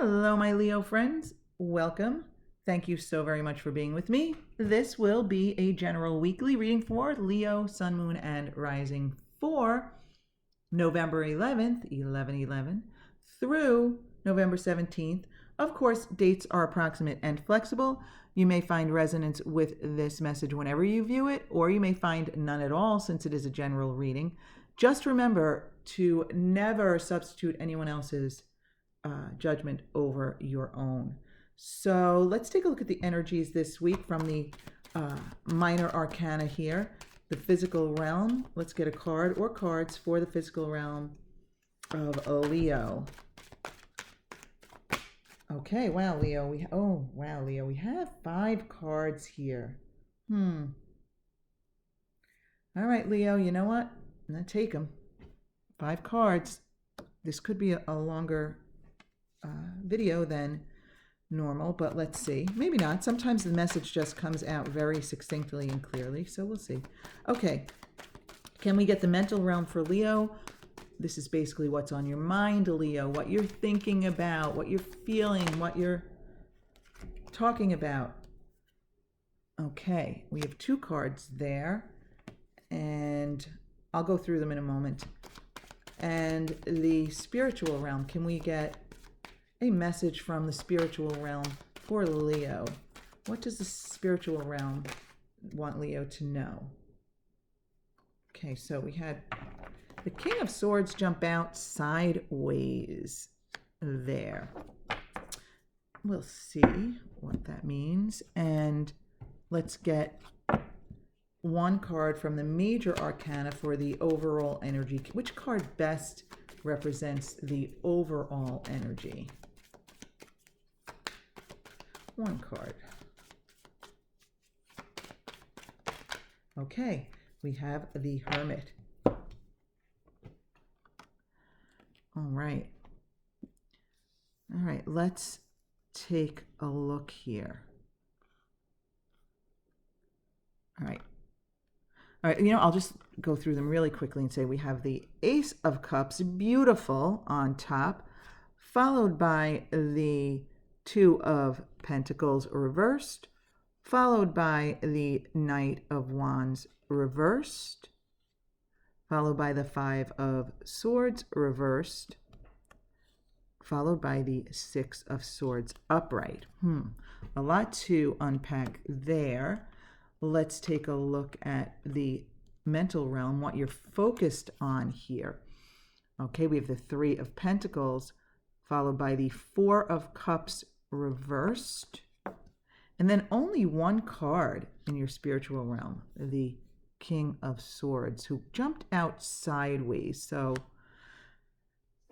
Hello, my Leo friends. Welcome. Thank you so very much for being with me. This will be a general weekly reading for Leo, Sun, Moon, and Rising for November 11th, 11/11, through November 17th. Of course, dates are approximate and flexible. You may find resonance with this message whenever you view it, or you may find none at all since it is a general reading. Just remember to never substitute anyone else's judgment over your own. So let's take a look at the energies this week from the minor arcana here, the physical realm. Let's get a card or cards for the physical realm of Leo. Okay, wow, Leo. Leo, we have 5 cards here. All right, Leo, you know what? I'm going to take them. 5 cards. This could be a longer video than normal, but let's see. Maybe not. Sometimes the message just comes out very succinctly and clearly, so we'll see. Okay, can we get the mental realm for Leo? This is basically what's on your mind, Leo, what you're thinking about, what you're feeling, what you're talking about. Okay, we have 2 cards there, and I'll go through them in a moment. And the spiritual realm, can we get a message from the spiritual realm for Leo? What does the spiritual realm want Leo to know? Okay, so we had the King of Swords jump out sideways there. We'll see what that means. And let's get 1 card from the major arcana for the overall energy. Which card best represents the overall energy? 1 card. Okay, we have the Hermit. All right, let's take a look here. All right, I'll just go through them really quickly and say we have the Ace of Cups, beautiful on top, followed by the 2 of Pentacles reversed, followed by the Knight of Wands reversed, followed by the 5 of Swords reversed, followed by the 6 of Swords upright. A lot to unpack there. Let's take a look at the mental realm, what you're focused on here. Okay, we have the 3 of Pentacles, followed by the 4 of Cups reversed, and then only 1 card in your spiritual realm, the King of Swords, who jumped out sideways. So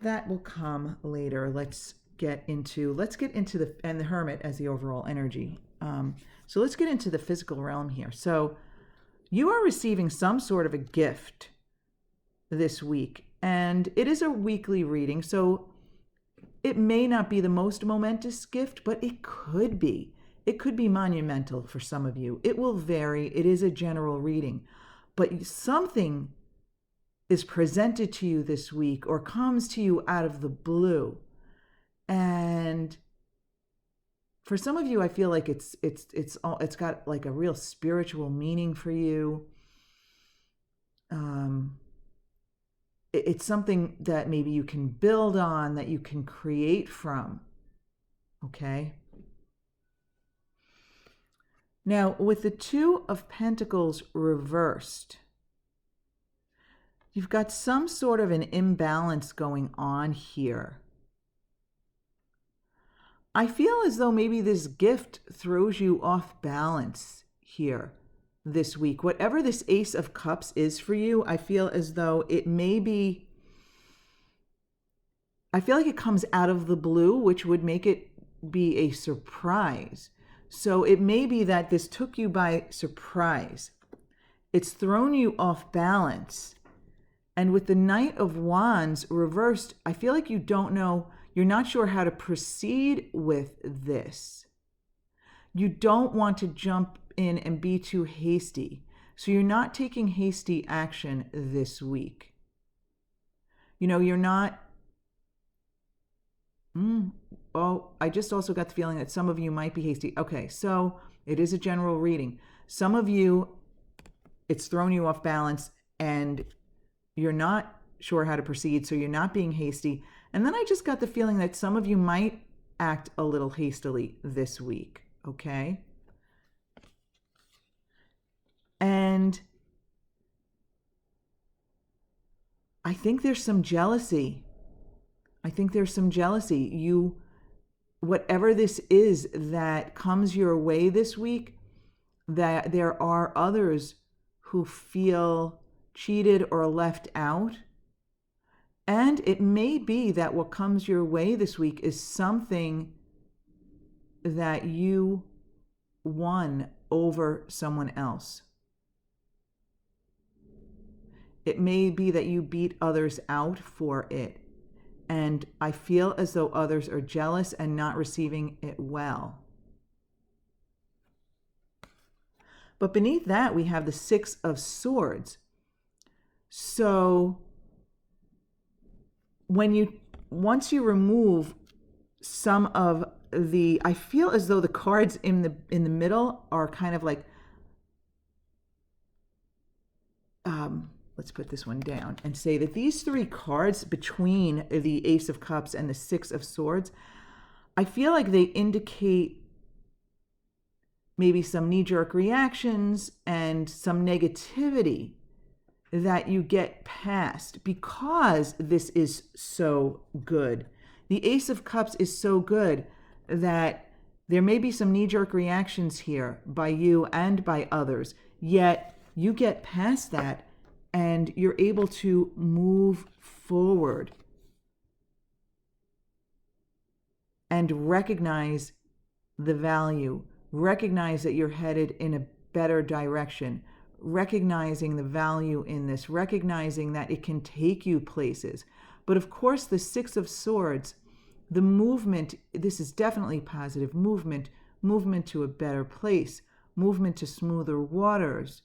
that will come later. Let's get into the Hermit as the overall energy. So let's get into the physical realm here. So you are receiving some sort of a gift this week, and it is a weekly reading, so it may not be the most momentous gift, but it could be. It could be monumental for some of you. It will vary. It is a general reading, but something is presented to you this week or comes to you out of the blue. And for some of you, I feel like it's got like a real spiritual meaning for you. It's something that maybe you can build on, that you can create from. Okay. Now, with the 2 of Pentacles reversed, you've got some sort of an imbalance going on here. I feel as though maybe this gift throws you off balance here this week. Whatever this Ace of Cups is for you, I feel as though it may be, I feel like it comes out of the blue, which would make it be a surprise. So it may be that this took you by surprise. It's thrown you off balance. And with the Knight of Wands reversed, I feel like you don't know, you're not sure how to proceed with this. You don't want to jump in and be too hasty. So you're not taking hasty action this week. You're not Oh, I just also got the feeling that some of you might be hasty. Okay, so it is a general reading. Some of you, it's thrown you off balance and you're not sure how to proceed, so you're not being hasty. And then I just got the feeling that some of you might act a little hastily this week, okay? And I think there's some jealousy. Whatever this is that comes your way this week, that there are others who feel cheated or left out. And it may be that what comes your way this week is something that you won over someone else. It may be that you beat others out for it. And I feel as though others are jealous and not receiving it well. But beneath that, we have the Six of Swords. So once you remove some of I feel as though the cards in the middle are kind of like, let's put this one down and say that these three cards between the Ace of Cups and the Six of Swords, I feel like they indicate maybe some knee-jerk reactions and some negativity that you get past because this is so good. The Ace of Cups is so good that there may be some knee-jerk reactions here by you and by others, yet you get past that and you're able to move forward and recognize the value, recognize that you're headed in a better direction, recognizing the value in this, recognizing that it can take you places. But of course, the Six of Swords, the movement, this is definitely positive movement to a better place, movement to smoother waters,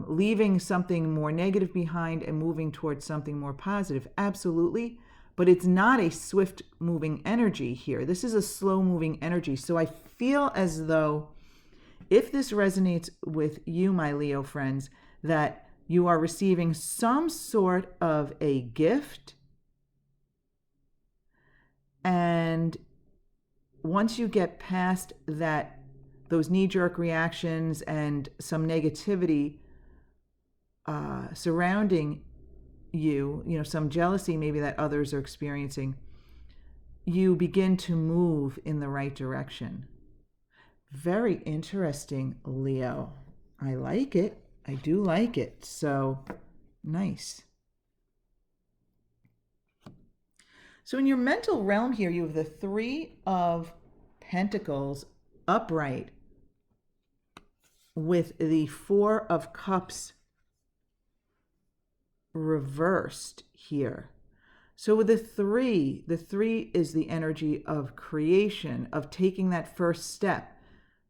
leaving something more negative behind and moving towards something more positive. Absolutely. But it's not a swift moving energy here. This is a slow moving energy. So I feel as though if this resonates with you, my Leo friends, that you are receiving some sort of a gift. And once you get past that, those knee-jerk reactions and some negativity surrounding you, some jealousy maybe that others are experiencing, you begin to move in the right direction. Very interesting, Leo. I like it. I do like it. So nice. So in your mental realm here, you have the Three of Pentacles upright with the Four of Cups reversed here. So with the three is the energy of creation, of taking that first step,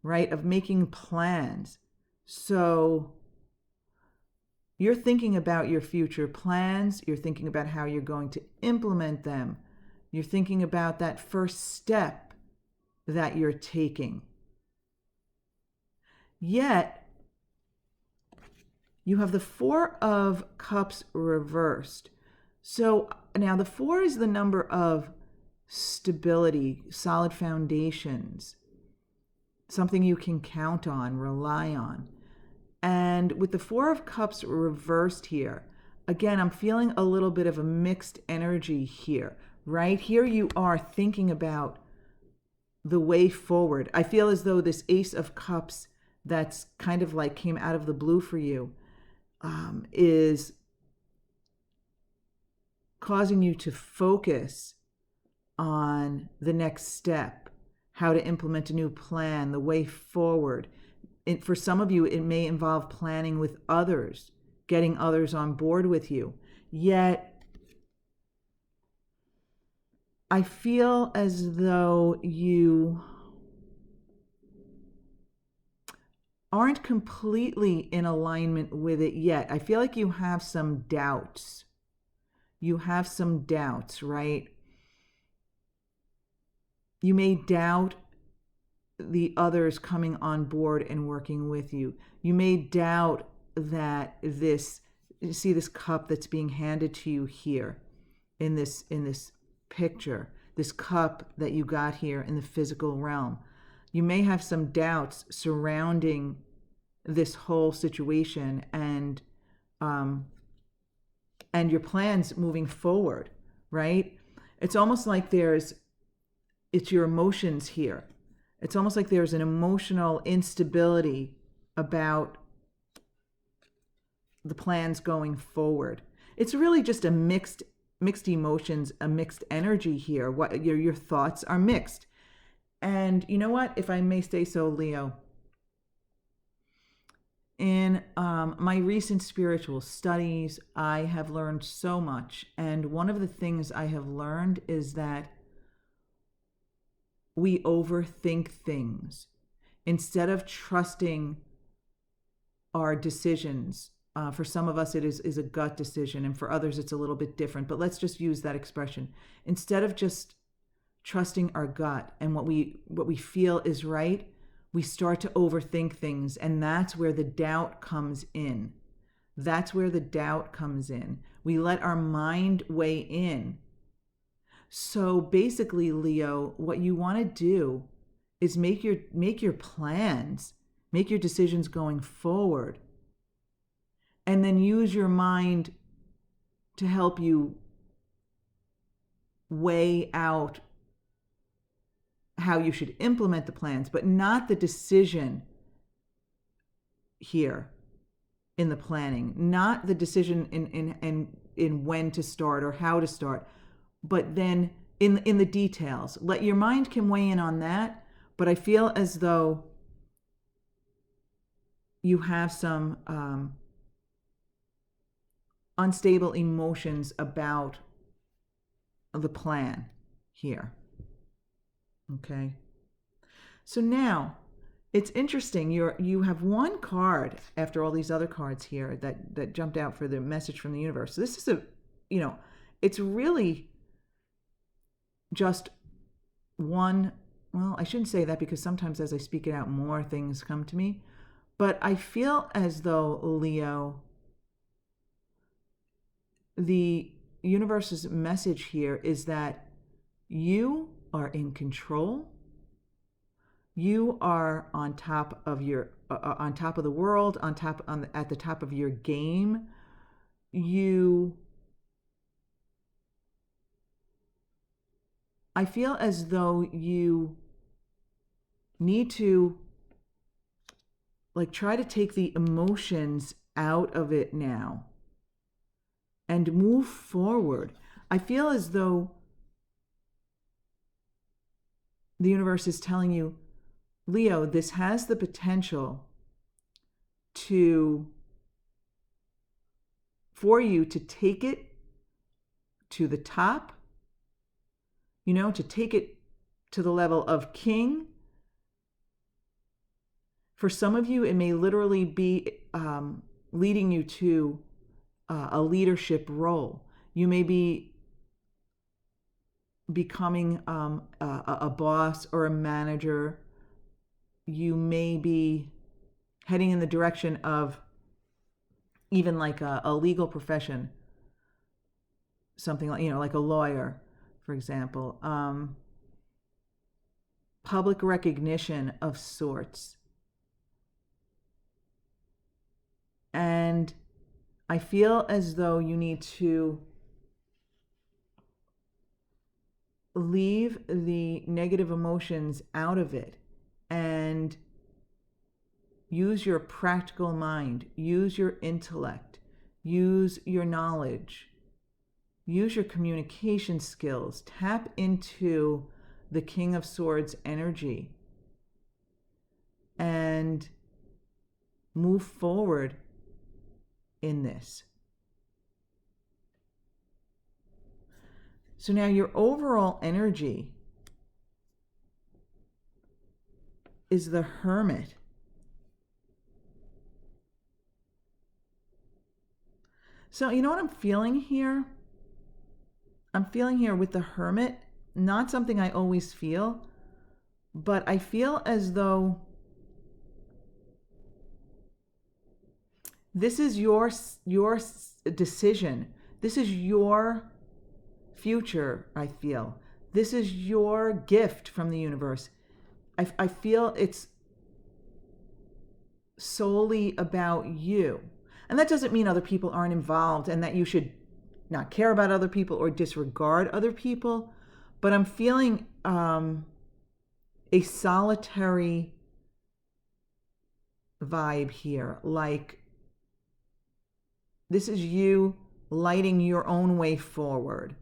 right? Of making plans. So you're thinking about your future plans. You're thinking about how you're going to implement them. You're thinking about that first step that you're taking. Yet, you have the Four of Cups reversed. So now the 4 is the number of stability, solid foundations, something you can count on, rely on. And with the Four of Cups reversed here, again, I'm feeling a little bit of a mixed energy here. Right here you are thinking about the way forward. I feel as though this Ace of Cups that's kind of like came out of the blue for you is causing you to focus on the next step, how to implement a new plan, the way forward. For some of you, it may involve planning with others, getting others on board with you. Yet, I feel as though you aren't completely in alignment with it yet. I feel like you have some doubts. You have some doubts, right? You may doubt the others coming on board and working with you. You may doubt that you see this cup that's being handed to you here in this picture, this cup that you got here in the physical realm. You may have some doubts surrounding this whole situation and your plans moving forward, right? It's almost like it's your emotions here. It's almost like there's an emotional instability about the plans going forward. It's really just a mixed emotions, a mixed energy here. What your thoughts are mixed. And you know what? If I may say so, Leo, in my recent spiritual studies, I have learned so much. And one of the things I have learned is that we overthink things instead of trusting our decisions. For some of us, it is a gut decision, and for others, it's a little bit different. But let's just use that expression. Instead of just trusting our gut and what we feel is right, we start to overthink things, and that's where the doubt comes in. That's where the doubt comes in. We let our mind weigh in. So basically, Leo, what you want to do is make your plans, make your decisions going forward, and then use your mind to help you weigh out how you should implement the plans, but not the decision here in the planning, not the decision in when to start or how to start, but then in the details. Let your mind can weigh in on that, but I feel as though you have some unstable emotions about the plan here. Okay. So now it's interesting. You have one card after all these other cards here that jumped out for the message from the universe. So this is it's really just one. Well, I shouldn't say that because sometimes as I speak it out, more things come to me. But I feel as though, Leo, the universe's message here is that you are in control. You are on top of on top of the world, at the top of your game. I feel as though you need to try to take the emotions out of it now and move forward. I feel as though the universe is telling you, Leo, this has the potential for you to take it to the top, to take it to the level of king. For some of you, it may literally be leading you to a leadership role. You may be becoming a boss or a manager. You may be heading in the direction of even like a legal profession, something like a lawyer, for example. Public recognition of sorts. And I feel as though you need to leave the negative emotions out of it and use your practical mind, use your intellect, use your knowledge, use your communication skills, tap into the King of Swords energy and move forward in this. So now your overall energy is the Hermit. So you know what I'm feeling here? I'm feeling here with the Hermit, not something I always feel, but I feel as though this is your decision. This is your future, I feel. This is your gift from the universe. I feel it's solely about you. And that doesn't mean other people aren't involved and that you should not care about other people or disregard other people. But I'm feeling a solitary vibe here. Like this is you lighting your own way forward.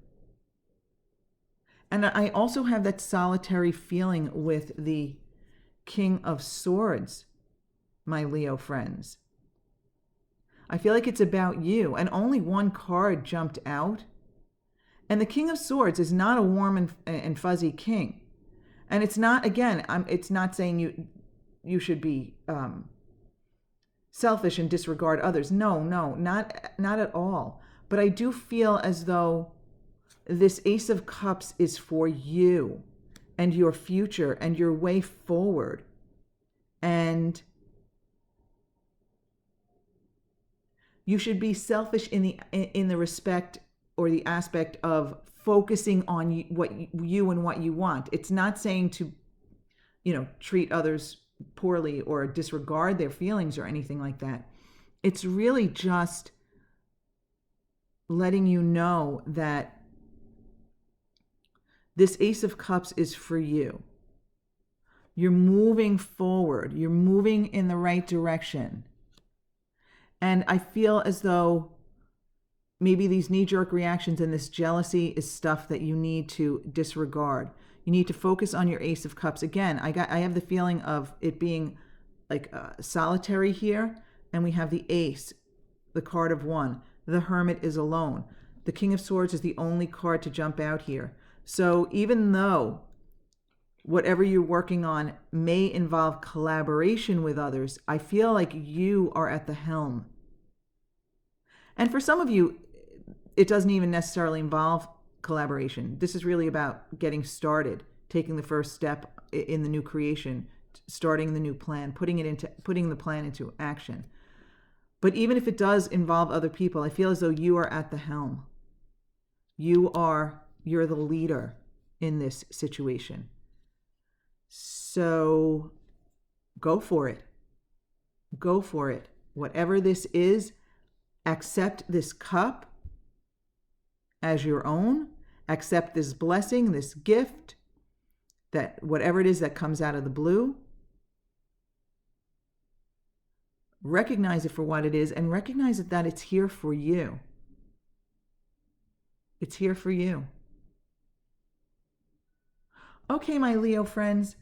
And I also have that solitary feeling with the King of Swords, my Leo friends. I feel like it's about you, and only one card jumped out. And the King of Swords is not a warm and fuzzy king. And it's not, again, it's not saying you should be selfish and disregard others. No, not at all. But I do feel as though this Ace of Cups is for you and your future and your way forward. And you should be selfish in the respect or the aspect of focusing on what you want. It's not saying to, treat others poorly or disregard their feelings or anything like that. It's really just letting you know that this Ace of Cups is for you. You're moving forward. You're moving in the right direction. And I feel as though maybe these knee-jerk reactions and this jealousy is stuff that you need to disregard. You need to focus on your Ace of Cups. Again, I have the feeling of it being like solitary here, and we have the Ace, the card of one. The Hermit is alone. The King of Swords is the only card to jump out here. So even though whatever you're working on may involve collaboration with others, I feel like you are at the helm. And for some of you, it doesn't even necessarily involve collaboration. This is really about getting started, taking the first step in the new creation, starting the new plan, putting the plan into action. But even if it does involve other people, I feel as though you are at the helm. You're the leader in this situation. So go for it. Go for it. Whatever this is, accept this cup as your own. Accept this blessing, this gift, that whatever it is that comes out of the blue. Recognize it for what it is and recognize that it's here for you. It's here for you. Okay, my Leo friends,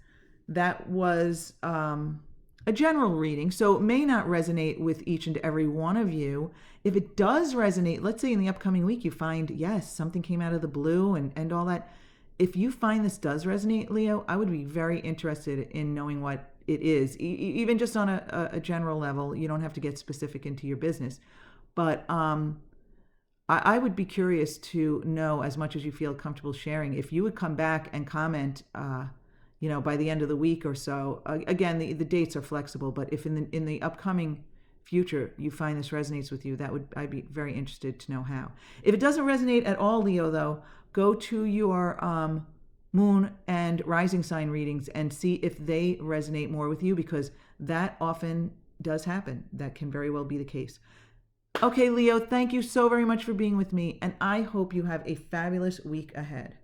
that was a general reading, so it may not resonate with each and every one of you. If it does resonate, let's say in the upcoming week you find, yes, something came out of the blue and all that. If you find this does resonate, Leo, I would be very interested in knowing what it is, even just on a general level. You don't have to get specific into your business. But I would be curious to know, as much as you feel comfortable sharing, if you would come back and comment by the end of the week or so. Again, the dates are flexible, but if in the upcoming future you find this resonates with you, I'd be very interested to know how. If it doesn't resonate at all, Leo, though, go to your moon and rising sign readings and see if they resonate more with you, because that often does happen. That can very well be the case. Okay, Leo, thank you so very much for being with me, and I hope you have a fabulous week ahead.